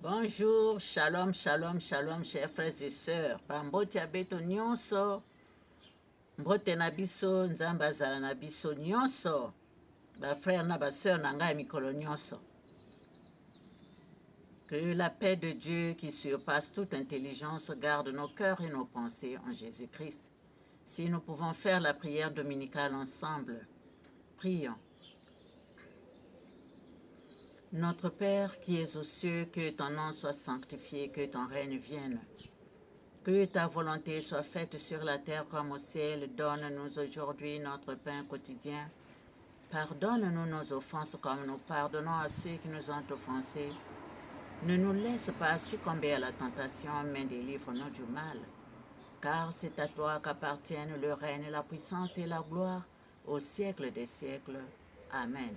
Bonjour, shalom, shalom, shalom, chers frères et sœurs. Bambote abeto nyonso, mbote na biso, nzambe azala na biso nyonso, ba frères na ba sœurs na ngai mikolo nyonso. Que la paix de Dieu qui surpasse toute intelligence garde nos cœurs et nos pensées en Jésus-Christ. Si nous pouvons faire la prière dominicale ensemble, prions. Notre Père qui es aux cieux, que ton nom soit sanctifié, que ton règne vienne. Que ta volonté soit faite sur la terre comme au ciel. Donne-nous aujourd'hui notre pain quotidien. Pardonne-nous nos offenses comme nous pardonnons à ceux qui nous ont offensés. Ne nous laisse pas succomber à la tentation, mais délivre-nous du mal. Car c'est à toi qu'appartiennent le règne, la puissance et la gloire au siècle des siècles. Amen.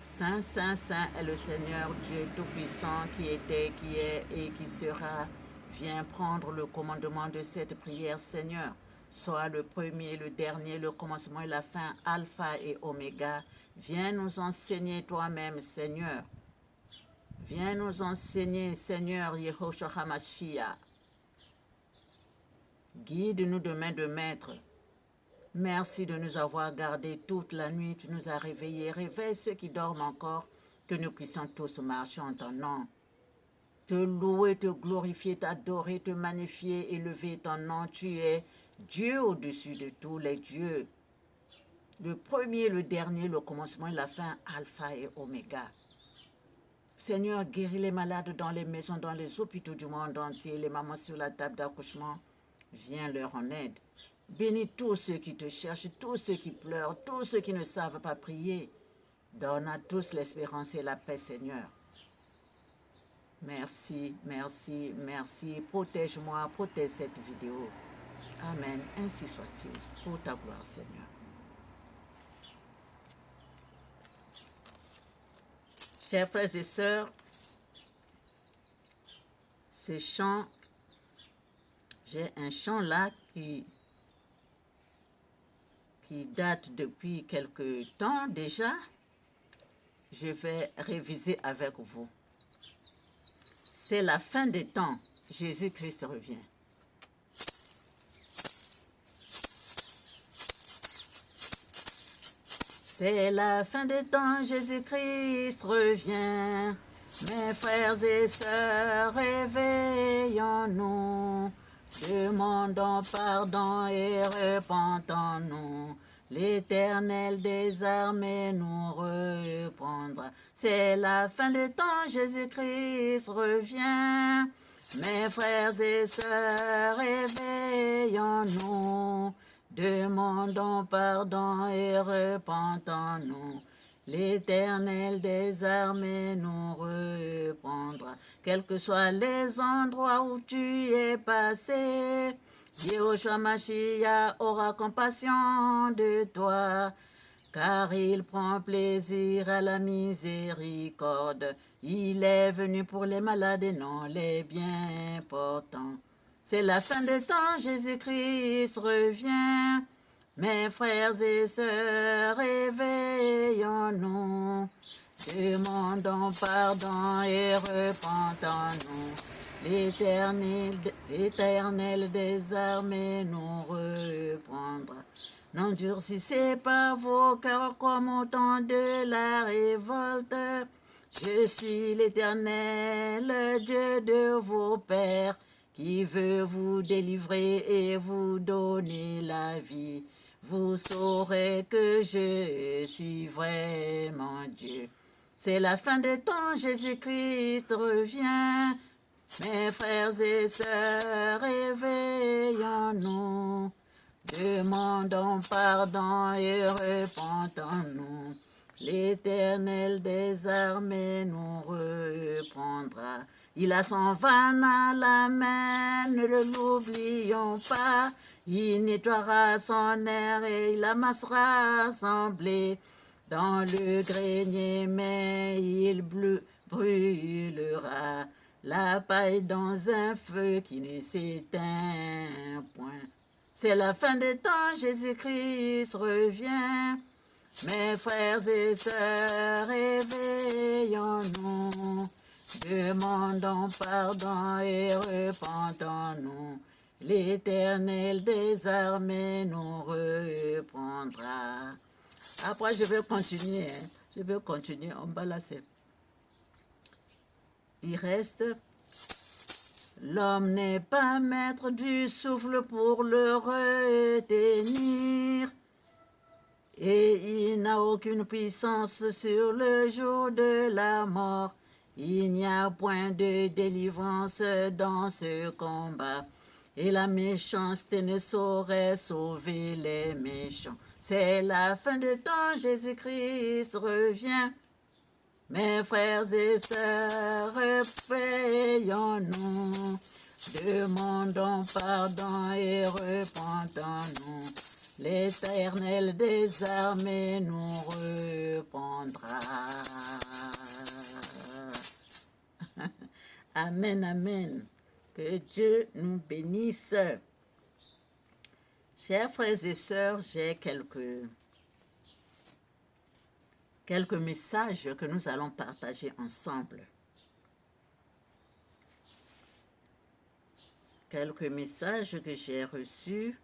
Saint, Saint, Saint est le Seigneur Dieu Tout-Puissant qui était, qui est et qui sera. Viens prendre le commandement de cette prière, Seigneur. Sois le premier, le dernier, le commencement et la fin, Alpha et Oméga. Viens nous enseigner toi-même, Seigneur. Viens nous enseigner, Seigneur Yehoshua HaMashiach. Guide-nous de main de maître. Merci de nous avoir gardés toute la nuit. Tu nous as réveillés. Réveille ceux qui dorment encore, que nous puissions tous marcher en ton nom. Te louer, te glorifier, t'adorer, te magnifier, élever ton nom. Tu es Dieu au-dessus de tous les dieux. Le premier, le dernier, le commencement et la fin, Alpha et Oméga. Seigneur, guéris les malades dans les maisons, dans les hôpitaux du monde entier, les mamans sur la table d'accouchement. Viens leur en aide. Bénis tous ceux qui te cherchent, tous ceux qui pleurent, tous ceux qui ne savent pas prier. Donne à tous l'espérance et la paix, Seigneur. Merci, merci, merci. Protège-moi, protège cette vidéo. Amen. Ainsi soit-il. Pour ta gloire, Seigneur. Chers frères et sœurs, ce chant, j'ai un chant là qui date depuis quelque temps déjà. Je vais réviser avec vous. C'est la fin des temps. Jésus-Christ revient. C'est la fin des temps. Jésus-Christ revient. Mes frères et sœurs, réveillons-nous. Demandons pardon et repentons-nous. L'Éternel des armées nous reprendra. C'est la fin des temps, Jésus-Christ revient. Mes frères et sœurs, réveillons-nous. Demandons pardon et repentons-nous. L'Éternel des armées nous reprendra. Quels que soient les endroits où tu es passé, Yehoshua Mashiach aura compassion de toi, car il prend plaisir à la miséricorde. Il est venu pour les malades et non les bien portants. C'est la fin des temps, Jésus-Christ revient. Mes frères et sœurs, réveillons-nous. Demandons pardon et repentons-nous. L'Éternel des armées nous reprendra. N'endurcissez pas vos cœurs comme au temps de la révolte. Je suis l'Éternel, le Dieu de vos pères, qui veut vous délivrer et vous donner la vie. Vous saurez que je suis vraiment Dieu. C'est la fin des temps, Jésus-Christ revient. Mes frères et sœurs, réveillons-nous. Demandons pardon et repentons-nous. L'Éternel des armées nous reprendra. Il a son van à la main, ne l'oublions pas. Il nettoiera son air et il amassera son blé dans le grenier, mais il brûlera la paille dans un feu qui ne s'éteint point. C'est la fin des temps, Jésus-Christ revient. Mes frères et sœurs, réveillons-nous. demandons pardon et repentons-nous. L'Éternel des armées nous reprendra. Après, je vais continuer. Je vais continuer. En bas là, c'est... Il reste... L'homme n'est pas maître du souffle pour le retenir, et il n'a aucune puissance sur le jour de la mort. Il n'y a point de délivrance dans ce combat, et la méchanceté ne saurait sauver les méchants. C'est la fin de temps, Jésus-Christ revient. Mes frères et sœurs, payons-nous, demandons pardon et repentons-nous. L'Éternel des armées nous reprendra. Amen, amen. Que Dieu nous bénisse. Chers frères et sœurs, j'ai quelques messages que nous allons partager ensemble. Quelques messages que j'ai reçus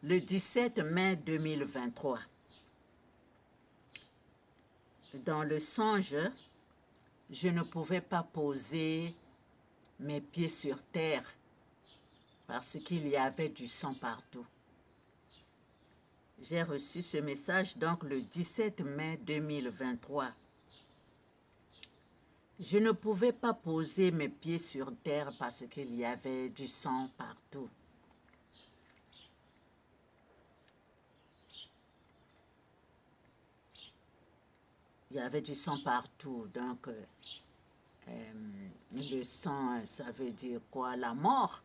le 17 mai 2023. Dans le songe, je ne pouvais pas poser mes pieds sur terre parce qu'il y avait du sang partout. J'ai reçu ce message donc le 17 mai 2023. Je ne pouvais pas poser mes pieds sur terre parce qu'il y avait du sang partout. Il y avait du sang partout, donc le sang, ça veut dire quoi? La mort.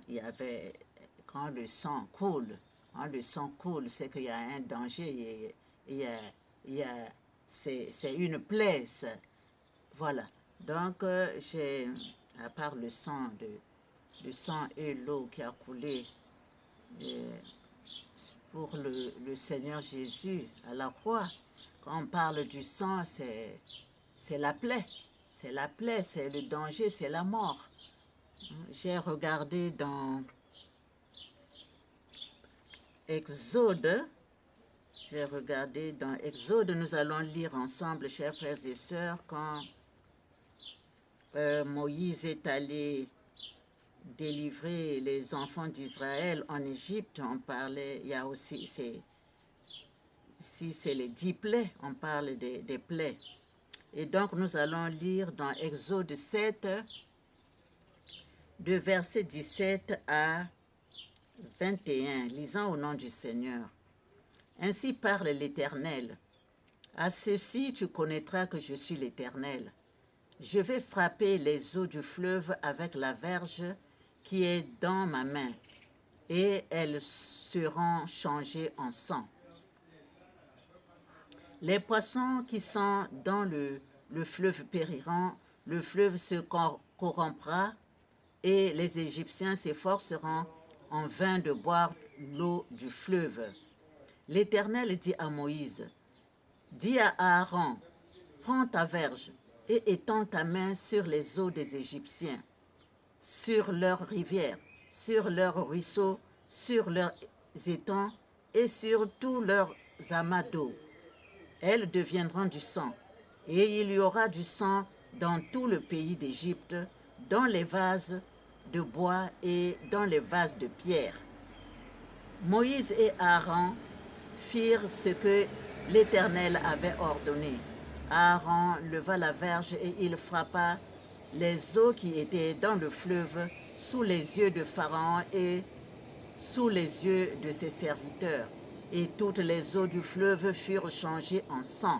Il y avait, quand le sang coule, c'est qu'il y a un danger, c'est une plaie. Voilà. Donc, à part le sang et l'eau qui a coulé pour le Seigneur Jésus à la croix, quand on parle du sang, c'est la plaie. C'est la plaie, c'est le danger, c'est la mort. J'ai regardé dans Exode. Nous allons lire ensemble, chers frères et sœurs, quand Moïse est allé délivrer les enfants d'Israël en Égypte. On parlait, il y a aussi, ici c'est les 10 plaies, on parle des plaies. Et donc nous allons lire dans Exode 7, de verset 17 à 21, lisant au nom du Seigneur. Ainsi parle l'Éternel. À ceci tu connaîtras que je suis l'Éternel. Je vais frapper les eaux du fleuve avec la verge qui est dans ma main, et elles seront changées en sang. Les poissons qui sont dans le fleuve périront, le fleuve se corrompra, et les Égyptiens s'efforceront en vain de boire l'eau du fleuve. L'Éternel dit à Moïse, dis à Aaron, prends ta verge et étends ta main sur les eaux des Égyptiens, sur leurs rivières, sur leurs ruisseaux, sur leurs étangs et sur tous leurs amas d'eau. Elles deviendront du sang, et il y aura du sang dans tout le pays d'Égypte, dans les vases de bois et dans les vases de pierre. Moïse et Aaron firent ce que l'Éternel avait ordonné. Aaron leva la verge et il frappa les eaux qui étaient dans le fleuve sous les yeux de Pharaon et sous les yeux de ses serviteurs. Et toutes les eaux du fleuve furent changées en sang.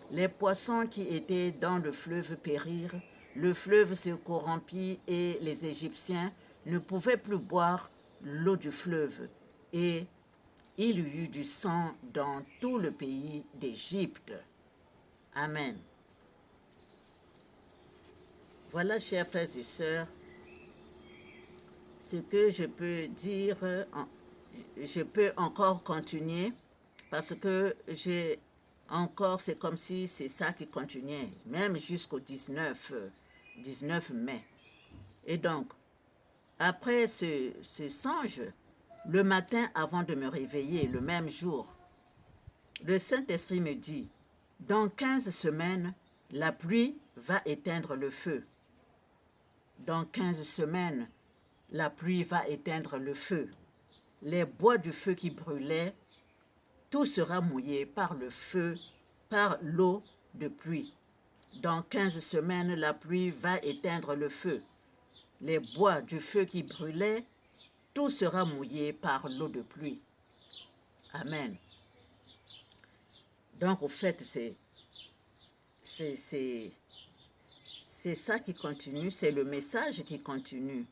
Les poissons qui étaient dans le fleuve périrent, le fleuve se corrompit et les Égyptiens ne pouvaient plus boire l'eau du fleuve. Et il y eut du sang dans tout le pays d'Égypte. Amen. Voilà, chers frères et sœurs, ce que je peux dire. Je peux encore continuer parce que encore, c'est comme si c'est ça qui continuait, même jusqu'au 19 mai. Et donc, après ce songe, le matin avant de me réveiller, le même jour, le Saint-Esprit me dit, dans 15 semaines, la pluie va éteindre le feu. Dans 15 semaines, la pluie va éteindre le feu. Les bois du feu qui brûlaient, tout sera mouillé par le feu, par l'eau de pluie. Dans 15 semaines, la pluie va éteindre le feu. Les bois du feu qui brûlaient, tout sera mouillé par l'eau de pluie. Amen. Donc, au fait, c'est ça qui continue, c'est le message qui continue.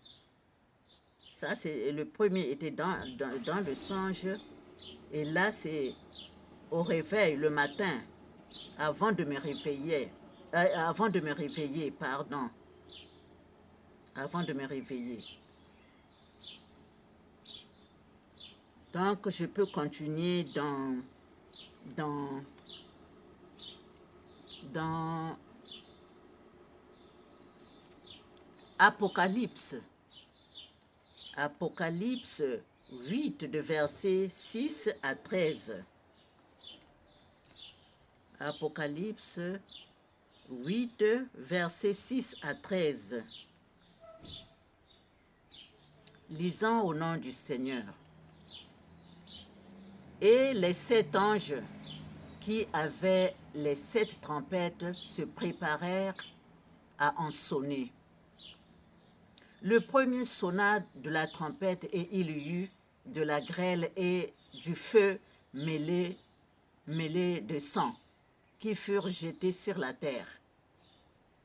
Ça, c'est le premier était dans le songe. Et là, c'est au réveil, le matin, avant de me réveiller, avant de me réveiller. Donc, je peux continuer dans Apocalypse. Apocalypse 8, de versets 6 à 13. Apocalypse 8, versets 6 à 13. Lisons au nom du Seigneur. Et les 7 anges qui avaient les 7 trompettes se préparèrent à en sonner. Le premier sonna de la trompette et il y eut de la grêle et du feu mêlé de sang qui furent jetés sur la terre.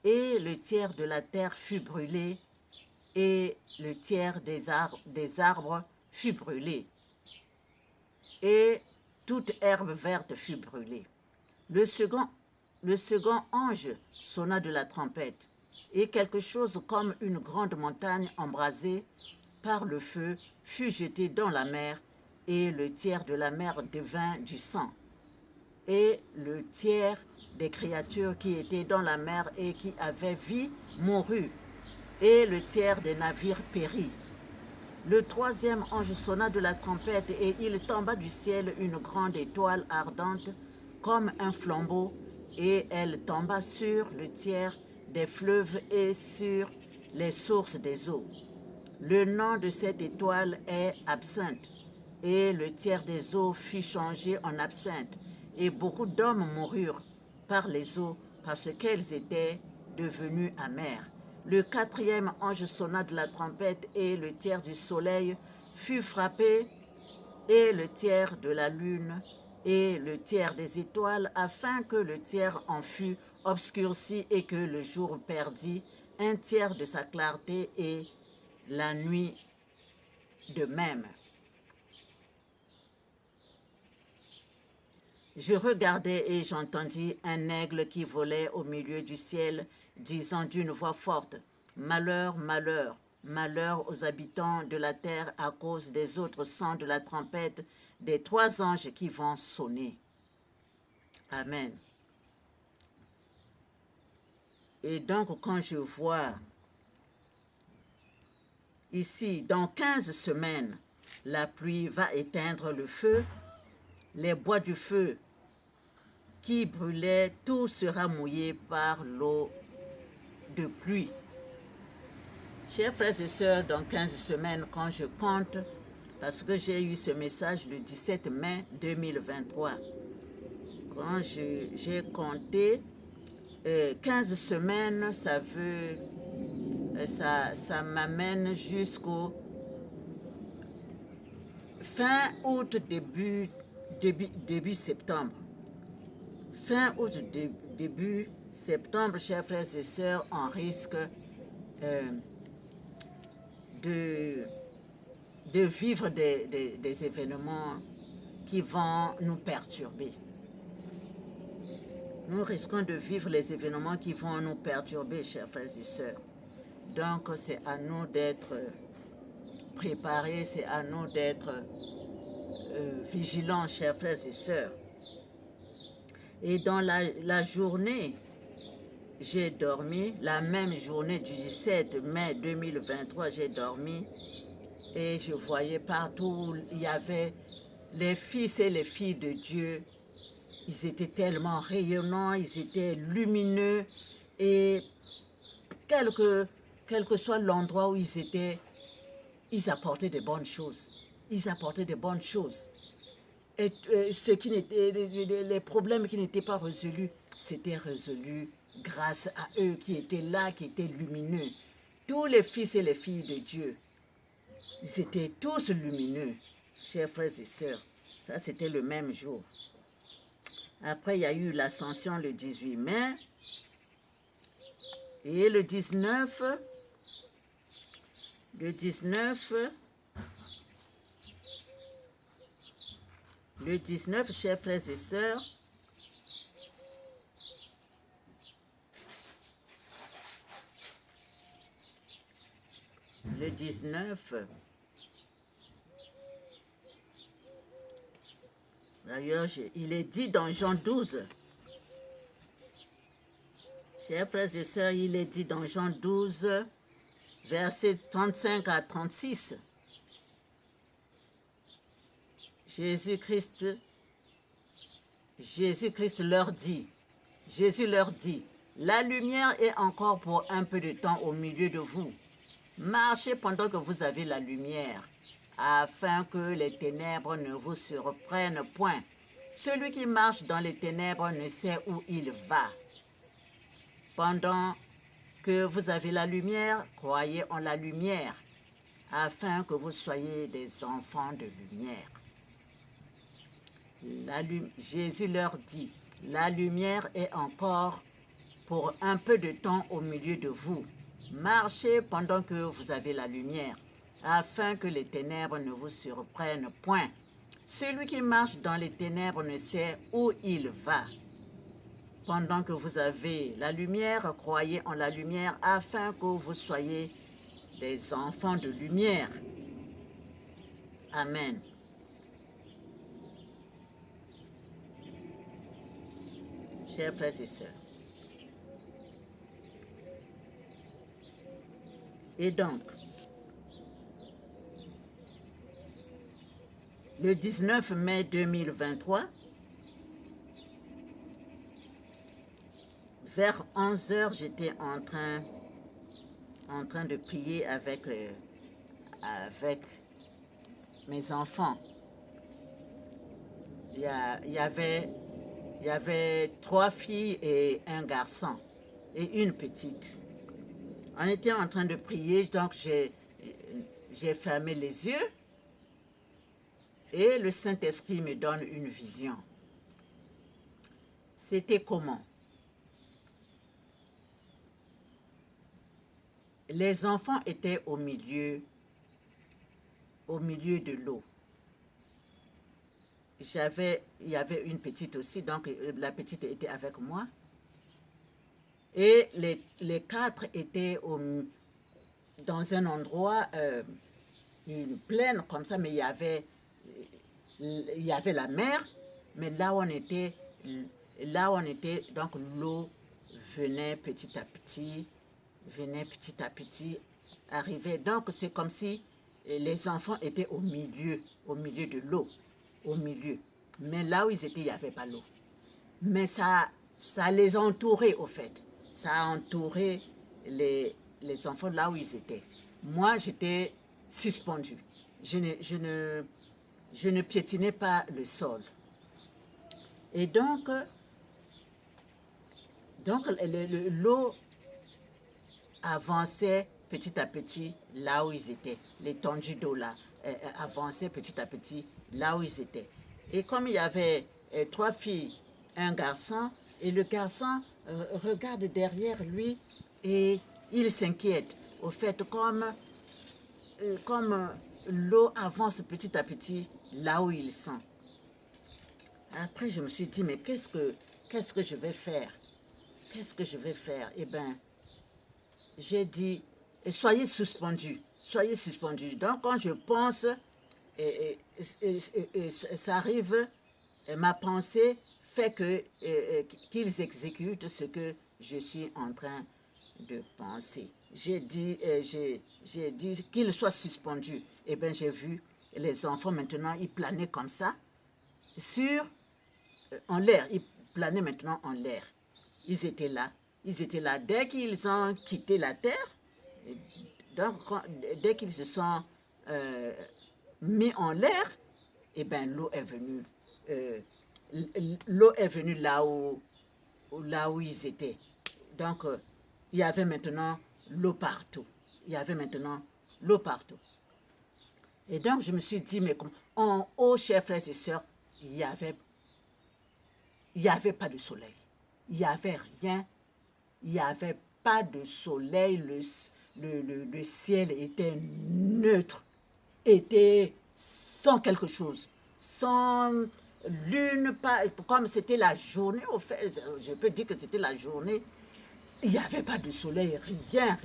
Et le tiers de la terre fut brûlé et le tiers des arbres fut brûlé. Et toute herbe verte fut brûlée. Le second ange sonna de la trompette, et quelque chose comme une grande montagne embrasée par le feu fut jeté dans la mer, et le tiers de la mer devint du sang. Et le tiers des créatures qui étaient dans la mer et qui avaient vie mourut, et le tiers des navires périt. Le troisième ange sonna de la trompette et il tomba du ciel une grande étoile ardente comme un flambeau, et elle tomba sur le tiers des fleuves et sur les sources des eaux. Le nom de cette étoile est Absinthe, et le tiers des eaux fut changé en absinthe, et beaucoup d'hommes moururent par les eaux parce qu'elles étaient devenues amères. Le quatrième ange sonna de la trompette et le tiers du soleil fut frappé et le tiers de la lune et le tiers des étoiles, afin que le tiers en fût obscurci et que le jour perdit un tiers de sa clarté et la nuit de même. Je regardais et j'entendis un aigle qui volait au milieu du ciel, disant d'une voix forte, « Malheur, malheur, malheur aux habitants de la terre à cause des autres sons de la trompette des 3 anges qui vont sonner. » Amen. Et donc, quand je vois ici, dans 15 semaines, la pluie va éteindre le feu, les bois du feu qui brûlaient, tout sera mouillé par l'eau de pluie. Chers frères et sœurs, dans 15 semaines, quand je compte, parce que j'ai eu ce message le 17 mai 2023, quand j'ai compté 15 semaines, ça m'amène jusqu'au fin août, début septembre. Fin août, début septembre, chers frères et sœurs, on risque de vivre des événements qui vont nous perturber. Nous risquons de vivre les événements qui vont nous perturber, chers frères et sœurs. Donc, c'est à nous d'être préparés, c'est à nous d'être vigilants, chers frères et sœurs. Et dans la journée, j'ai dormi, la même journée du 17 mai 2023, j'ai dormi et je voyais partout, il y avait les fils et les filles de Dieu. Ils étaient tellement rayonnants, ils étaient lumineux et quel que soit l'endroit où ils étaient, ils apportaient de bonnes choses. Ils apportaient de bonnes choses. Et les problèmes qui n'étaient pas résolus, c'était résolu grâce à eux qui étaient là, qui étaient lumineux. Tous les fils et les filles de Dieu, ils étaient tous lumineux, chers frères et sœurs. Ça, c'était le même jour. Après, il y a eu l'ascension le 18 mai. Et le 19, chers frères et sœurs, le 19, d'ailleurs, il est dit dans Jean 12, chers frères et sœurs, il est dit dans Jean 12, versets 35 à 36, Jésus-Christ leur dit, Jésus leur dit, la lumière est encore pour un peu de temps au milieu de vous. Marchez pendant que vous avez la lumière, afin que les ténèbres ne vous surprennent point. Celui qui marche dans les ténèbres ne sait où il va. Pendant que vous avez la lumière, croyez en la lumière, afin que vous soyez des enfants de lumière. Jésus leur dit, la lumière est encore pour un peu de temps au milieu de vous. Marchez pendant que vous avez la lumière, afin que les ténèbres ne vous surprennent point. Celui qui marche dans les ténèbres ne sait où il va. Pendant que vous avez la lumière, croyez en la lumière, afin que vous soyez des enfants de lumière. Amen. Chers frères et sœurs. Et donc, le 19 mai 2023, vers 11 h, j'étais en train de prier avec mes enfants. Il y avait 3 filles et un garçon et une petite. On était en train de prier, donc j'ai fermé les yeux et le Saint-Esprit me donne une vision. C'était comment? Les enfants étaient au milieu de l'eau. Il y avait une petite aussi, donc la petite était avec moi. Et les 4 étaient dans un endroit, une plaine comme ça, mais il y avait la mer, mais là où on était, donc l'eau venait petit à petit, arrivait. Donc c'est comme si les enfants étaient au milieu de l'eau, au milieu. Mais là où ils étaient, il n'y avait pas l'eau. Mais ça les entourait au fait. Ça a entouré les enfants là où ils étaient. Moi, j'étais suspendue. Je ne piétinais pas le sol. Et donc l'eau avançait petit à petit là où ils étaient. L'étendue d'eau là avançait petit à petit là où ils étaient. Et comme il y avait 3 filles, un garçon, et le garçon regarde derrière lui et il s'inquiète. Au fait, comme l'eau avance petit à petit là où ils sont. Après, je me suis dit, mais qu'est-ce que je vais faire? Qu'est-ce que je vais faire? Eh bien, j'ai dit, soyez suspendus. Soyez suspendus. Donc, quand je pense, ça arrive, ma pensée fait qu'ils exécutent ce que je suis en train de penser. J'ai dit qu'ils soient suspendus. Eh bien, j'ai vu les enfants maintenant, ils planaient comme ça, en l'air. Ils planaient maintenant en l'air. Ils étaient là. Dès qu'ils ont quitté la terre, donc dès qu'ils se sont mis en l'air, eh bien, l'eau est venue. L'eau est venue là où ils étaient. Donc, il y avait maintenant l'eau partout. Et donc, je me suis dit, mais comme en haut, chers frères et sœurs, il n'y avait pas de soleil. Il n'y avait rien. Il n'y avait pas de soleil. Le ciel était neutre, était sans quelque chose, sans lune, pas, comme c'était la journée, au fait, je peux dire que c'était la journée, il n'y avait pas de soleil, rien,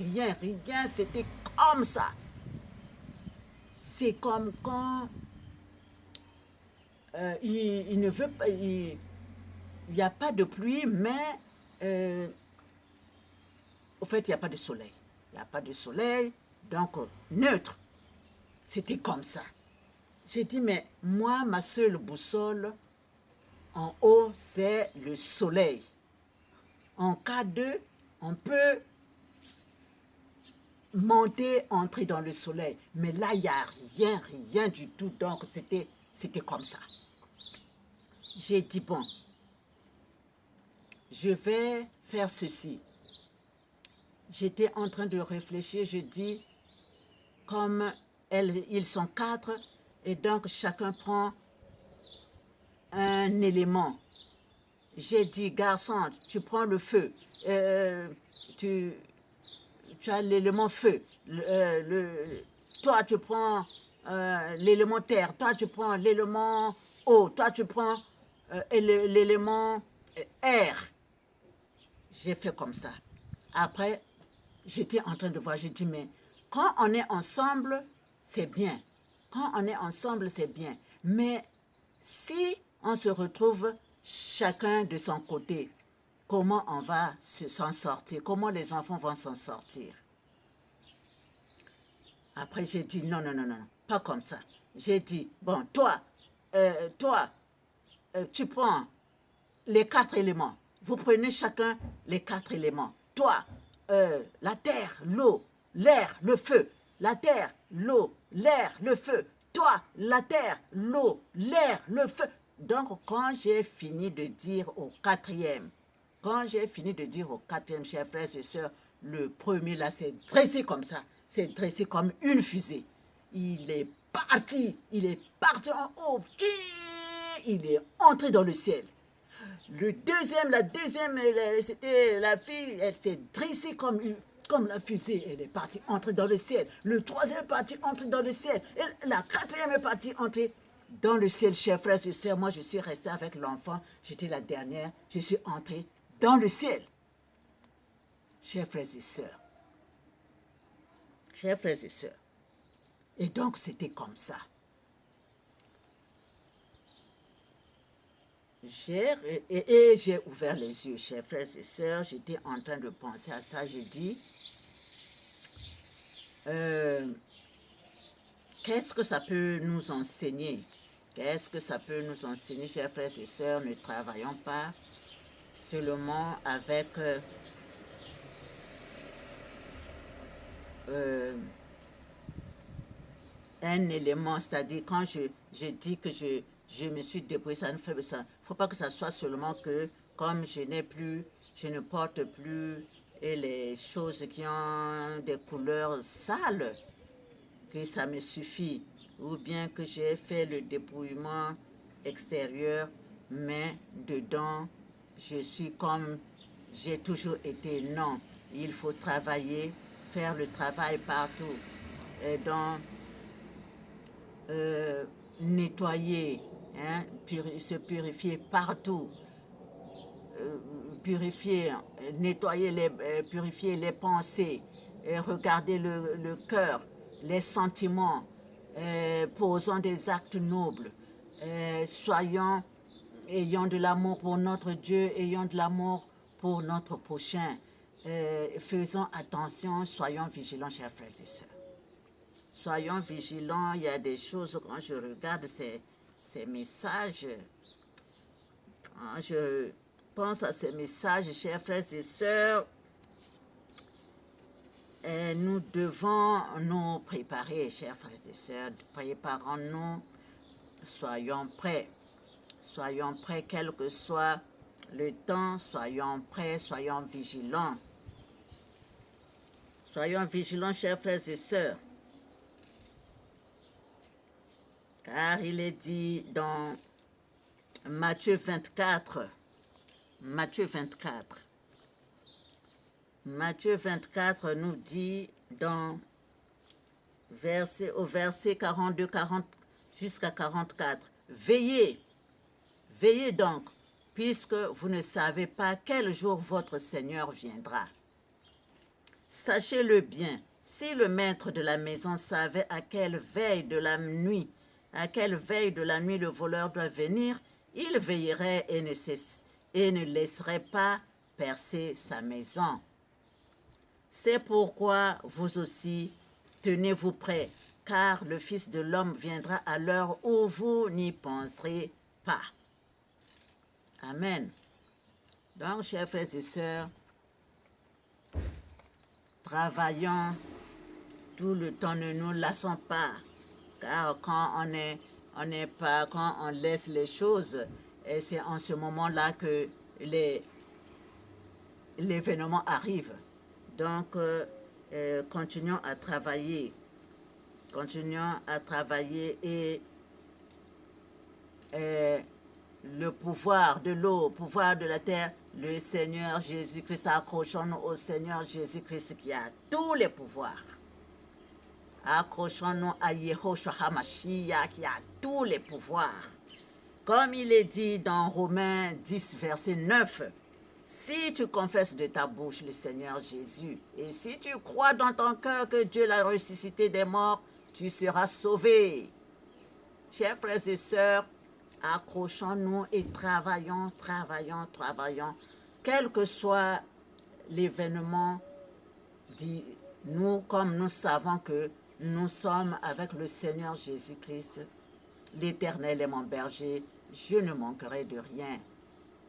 c'était comme ça. C'est comme quand il ne veut pas, il n'y a pas de pluie, mais au fait, il n'y a pas de soleil. Donc neutre. C'était comme ça. J'ai dit, mais moi, ma seule boussole, en haut, c'est le soleil. En cas de, on peut monter, entrer dans le soleil. Mais là, il n'y a rien du tout. Donc, c'était comme ça. J'ai dit, bon, je vais faire ceci. J'étais en train de réfléchir, je dis, comme ils sont 4, et donc chacun prend un élément. J'ai dit, garçon, tu prends le feu, tu as l'élément feu, toi tu prends l'élément terre, toi tu prends l'élément eau, toi tu prends l'élément air. J'ai fait comme ça. Après, j'étais en train de voir, j'ai dit, mais quand on est ensemble, c'est bien. Mais si on se retrouve chacun de son côté, comment on va s'en sortir? Comment les enfants vont s'en sortir? Après, j'ai dit, non, pas comme ça. J'ai dit, bon, toi, tu prends les 4 éléments. Vous prenez chacun les 4 éléments. Toi, la terre, l'eau, l'air, le feu. La terre, l'eau, l'air, le feu. Toi, la terre, l'eau, l'air, le feu. Donc, quand j'ai fini de dire au quatrième, chers frères et sœurs, le premier là s'est dressé comme ça, s'est dressé comme une fusée. Il est parti en haut, il est entré dans le ciel. La deuxième, c'était la fille, elle s'est dressée comme la fusée, elle est partie entrer dans le ciel. Le troisième est parti entrer dans le ciel. Et la quatrième est partie entrer dans le ciel, chers frères et sœurs. Moi, je suis restée avec l'enfant, j'étais la dernière, je suis entrée dans le ciel. Chers frères et sœurs. Et donc, c'était comme ça. J'ai ouvert les yeux, chers frères et sœurs. J'étais en train de penser à ça. J'ai dit, qu'est-ce que ça peut nous enseigner? Chers frères et sœurs? Ne travaillons pas seulement avec un élément, c'est-à-dire quand je dis que je me suis débrouillée, ça ne faut pas que ça soit seulement que comme je ne porte plus et les choses qui ont des couleurs sales, que ça me suffit, ou bien que j'ai fait le débrouillement extérieur, mais dedans, je suis comme j'ai toujours été. Non, il faut travailler, faire le travail partout, et donc nettoyer, hein, se purifier partout, purifier les pensées, regarder le cœur, les sentiments, posant des actes nobles, soyons Ayons de l'amour pour notre Dieu, ayons de l'amour pour notre prochain. Faisons attention, soyons vigilants, chers frères et sœurs. Soyons vigilants, il y a des choses, quand je regarde ces messages, quand je pense à ces messages, chers frères et sœurs, nous devons nous préparer, chers frères et sœurs. Préparons-nous, soyons prêts. Soyons prêts, quel que soit le temps, soyons prêts, soyons vigilants. Soyons vigilants, chers frères et sœurs. Car il est dit dans Matthieu 24, Matthieu 24 nous dit au verset 42, 40 jusqu'à 44, veillez donc, puisque vous ne savez pas quel jour votre Seigneur viendra. Sachez-le bien, si le maître de la maison savait à quelle veille de la nuit le voleur doit venir, il veillerait et ne laisserait pas percer sa maison. C'est pourquoi vous aussi, tenez-vous prêts, car le Fils de l'homme viendra à l'heure où vous n'y penserez pas. Amen. Donc, chers frères et sœurs, travaillons tout le temps, ne nous lassons pas, car quand quand on laisse les choses, et c'est en ce moment-là que l'événement arrive. Donc, continuons à travailler et le pouvoir de l'eau, pouvoir de la terre, le Seigneur Jésus-Christ, accrochons-nous au Seigneur Jésus-Christ qui a tous les pouvoirs. Accrochons-nous à Yehoshua HaMashiach qui a tous les pouvoirs. Comme il est dit dans Romains 10, verset 9, si tu confesses de ta bouche le Seigneur Jésus, et si tu crois dans ton cœur que Dieu l'a ressuscité des morts, tu seras sauvé. Chers frères et sœurs, accrochons-nous et travaillons. Quel que soit l'événement, nous, comme nous savons que nous sommes avec le Seigneur Jésus-Christ, l'Éternel est mon berger, je ne manquerai de rien.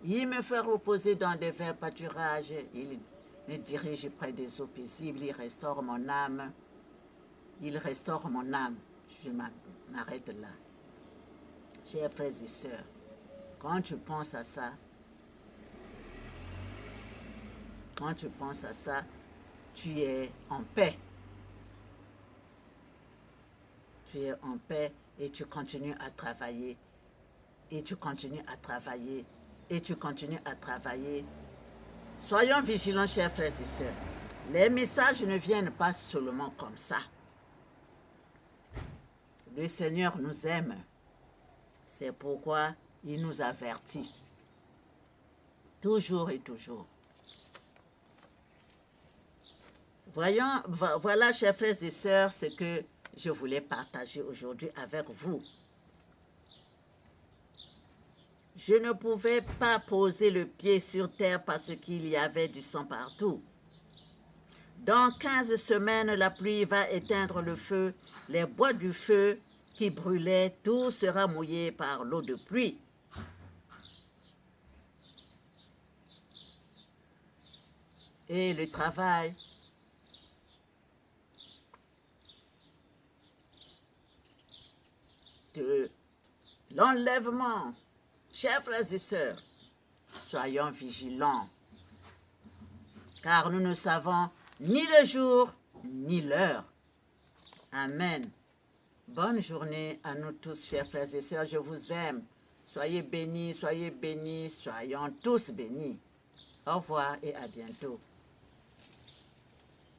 Il me fait reposer dans des verts pâturages, il me dirige près des eaux paisibles, il restaure mon âme. Je m'arrête là. Chers frères et sœurs, quand tu penses à ça, tu es en paix. Tu es en paix et tu continues à travailler. Soyons vigilants, chers frères et sœurs. Les messages ne viennent pas seulement comme ça. Le Seigneur nous aime. C'est pourquoi il nous avertit. Toujours et toujours. Voilà, chers frères et sœurs, ce que je voulais partager aujourd'hui avec vous. Je ne pouvais pas poser le pied sur terre parce qu'il y avait du sang partout. Dans 15 semaines, la pluie va éteindre le feu, les bois du feu qui brûlaient, tout sera mouillé par l'eau de pluie. Et le travail de l'enlèvement. Chers frères et sœurs, soyons vigilants, car nous ne savons ni le jour ni l'heure. Amen. Bonne journée à nous tous, chers frères et sœurs, je vous aime. Soyez bénis, soyons tous bénis. Au revoir et à bientôt.